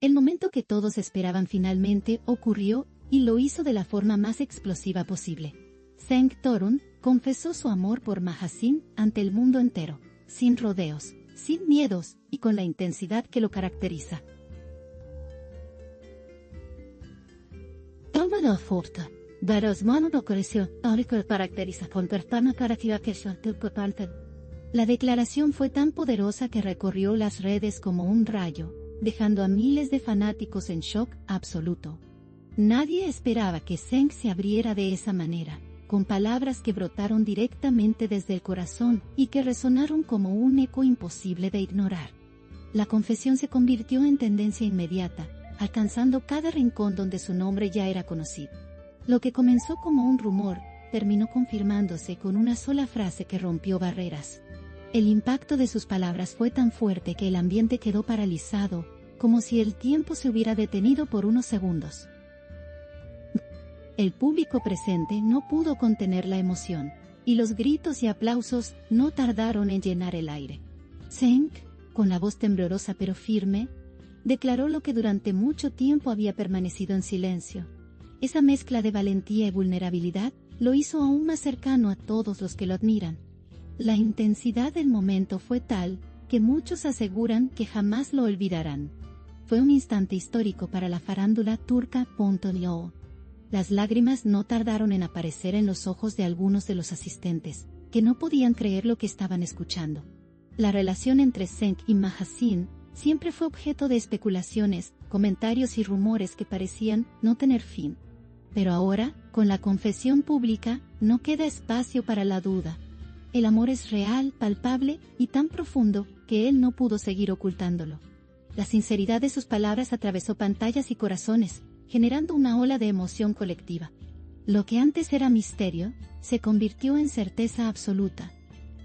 El momento que todos esperaban finalmente ocurrió, y lo hizo de la forma más explosiva posible. Zeng Torun confesó su amor por Mahazin ante el mundo entero, sin rodeos, sin miedos, y con la intensidad que lo caracteriza. La declaración fue tan poderosa que recorrió las redes como un rayo, dejando a miles de fanáticos en shock absoluto. Nadie esperaba que Zeng se abriera de esa manera, con palabras que brotaron directamente desde el corazón y que resonaron como un eco imposible de ignorar. La confesión se convirtió en tendencia inmediata, alcanzando cada rincón donde su nombre ya era conocido. Lo que comenzó como un rumor, terminó confirmándose con una sola frase que rompió barreras. El impacto de sus palabras fue tan fuerte que el ambiente quedó paralizado, como si el tiempo se hubiera detenido por unos segundos. El público presente no pudo contener la emoción, y los gritos y aplausos no tardaron en llenar el aire. Zeng, con la voz temblorosa pero firme, declaró lo que durante mucho tiempo había permanecido en silencio. Esa mezcla de valentía y vulnerabilidad lo hizo aún más cercano a todos los que lo admiran. La intensidad del momento fue tal, que muchos aseguran que jamás lo olvidarán. Fue un instante histórico para la farándula turca. Las lágrimas no tardaron en aparecer en los ojos de algunos de los asistentes, que no podían creer lo que estaban escuchando. La relación entre Zeng y Mahazin siempre fue objeto de especulaciones, comentarios y rumores que parecían no tener fin. Pero ahora, con la confesión pública, no queda espacio para la duda. El amor es real, palpable y tan profundo que él no pudo seguir ocultándolo. La sinceridad de sus palabras atravesó pantallas y corazones, generando una ola de emoción colectiva. Lo que antes era misterio, se convirtió en certeza absoluta.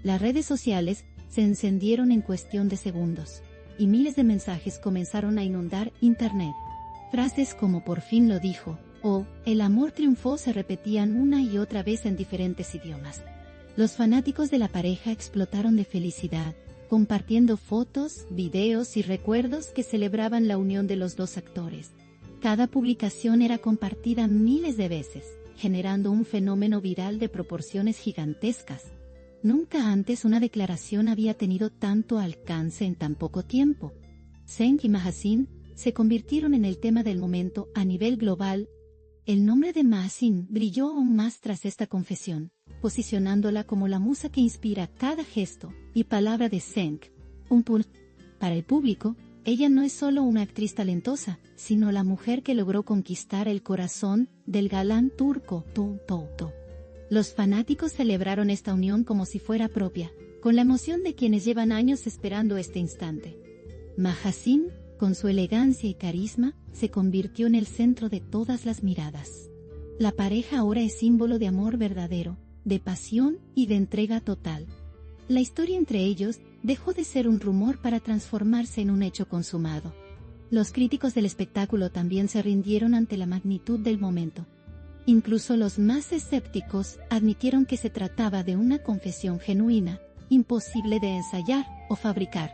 Las redes sociales se encendieron en cuestión de segundos, y miles de mensajes comenzaron a inundar Internet. Frases como "por fin lo dijo", o "el amor triunfó" se repetían una y otra vez en diferentes idiomas. Los fanáticos de la pareja explotaron de felicidad, compartiendo fotos, videos y recuerdos que celebraban la unión de los dos actores. Cada publicación era compartida miles de veces, generando un fenómeno viral de proporciones gigantescas. Nunca antes una declaración había tenido tanto alcance en tan poco tiempo. Zeng y Mahazin se convirtieron en el tema del momento a nivel global. El nombre de Mahazin brilló aún más tras esta confesión, posicionándola como la musa que inspira cada gesto y palabra de Zeng. Para el público, ella no es solo una actriz talentosa, sino la mujer que logró conquistar el corazón del galán turco. Los fanáticos celebraron esta unión como si fuera propia, con la emoción de quienes llevan años esperando este instante. Mahazin, con su elegancia y carisma, se convirtió en el centro de todas las miradas. La pareja ahora es símbolo de amor verdadero, de pasión y de entrega total. La historia entre ellos dejó de ser un rumor para transformarse en un hecho consumado. Los críticos del espectáculo también se rindieron ante la magnitud del momento. Incluso los más escépticos admitieron que se trataba de una confesión genuina, imposible de ensayar o fabricar.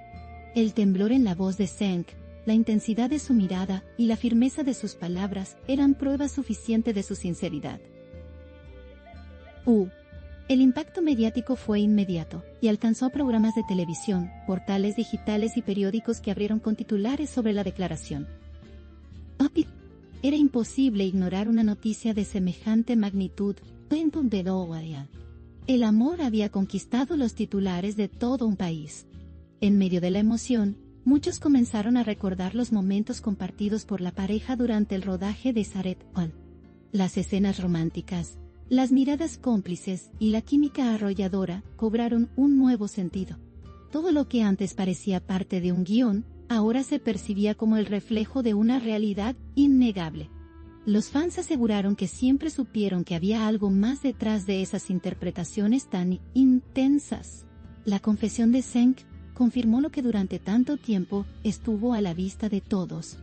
El temblor en la voz de Zeng, la intensidad de su mirada y la firmeza de sus palabras eran prueba suficiente de su sinceridad. El impacto mediático fue inmediato, y alcanzó a programas de televisión, portales digitales y periódicos que abrieron con titulares sobre la declaración. Era imposible ignorar una noticia de semejante magnitud. El amor había conquistado los titulares de todo un país. En medio de la emoción, muchos comenzaron a recordar los momentos compartidos por la pareja durante el rodaje de Saret Al. Las escenas románticas, las miradas cómplices y la química arrolladora cobraron un nuevo sentido. Todo lo que antes parecía parte de un guión, ahora se percibía como el reflejo de una realidad innegable. Los fans aseguraron que siempre supieron que había algo más detrás de esas interpretaciones tan intensas. La confesión de Zeng confirmó lo que durante tanto tiempo estuvo a la vista de todos.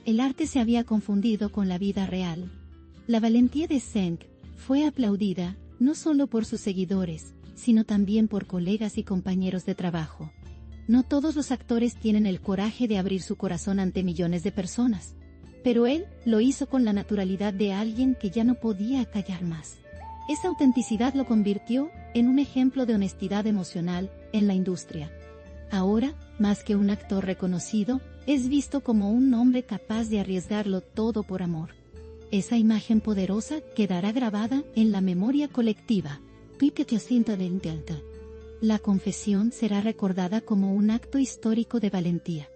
El arte se había confundido con la vida real. La valentía de Zeng fue aplaudida, no solo por sus seguidores, sino también por colegas y compañeros de trabajo. No todos los actores tienen el coraje de abrir su corazón ante millones de personas. Pero él lo hizo con la naturalidad de alguien que ya no podía callar más. Esa autenticidad lo convirtió en un ejemplo de honestidad emocional en la industria. Ahora, más que un actor reconocido, es visto como un hombre capaz de arriesgarlo todo por amor. Esa imagen poderosa quedará grabada en la memoria colectiva. La confesión será recordada como un acto histórico de valentía.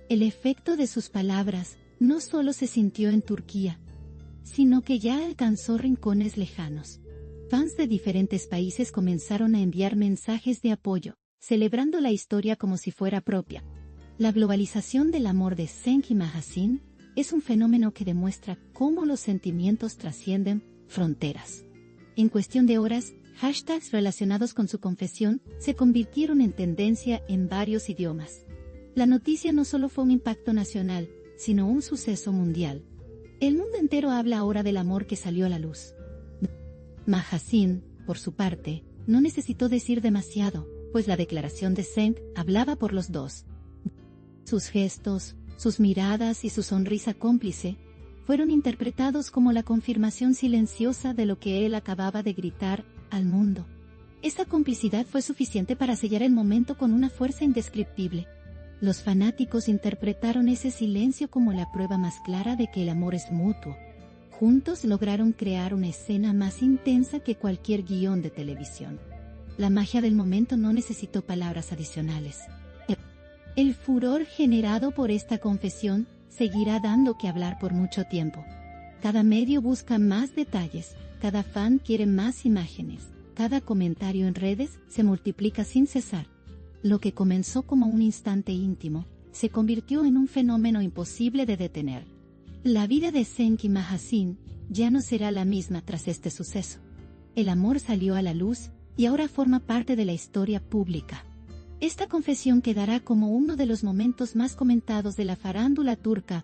El efecto de sus palabras no solo se sintió en Turquía, sino que ya alcanzó rincones lejanos. Fans de diferentes países comenzaron a enviar mensajes de apoyo, celebrando la historia como si fuera propia. La globalización del amor de Cenk y Mahasin es un fenómeno que demuestra cómo los sentimientos trascienden fronteras. En cuestión de horas, hashtags relacionados con su confesión se convirtieron en tendencia en varios idiomas. La noticia no solo fue un impacto nacional, sino un suceso mundial. El mundo entero habla ahora del amor que salió a la luz. Mahasin, por su parte, no necesitó decir demasiado, pues la declaración de Cenk hablaba por los dos. Sus gestos, sus miradas y su sonrisa cómplice fueron interpretados como la confirmación silenciosa de lo que él acababa de gritar al mundo. Esa complicidad fue suficiente para sellar el momento con una fuerza indescriptible. Los fanáticos interpretaron ese silencio como la prueba más clara de que el amor es mutuo. Juntos lograron crear una escena más intensa que cualquier guión de televisión. La magia del momento no necesitó palabras adicionales. El furor generado por esta confesión seguirá dando que hablar por mucho tiempo. Cada medio busca más detalles, cada fan quiere más imágenes, cada comentario en redes se multiplica sin cesar. Lo que comenzó como un instante íntimo, se convirtió en un fenómeno imposible de detener. La vida de Cenk y Mahasin ya no será la misma tras este suceso. El amor salió a la luz y ahora forma parte de la historia pública. Esta confesión quedará como uno de los momentos más comentados de la farándula turca.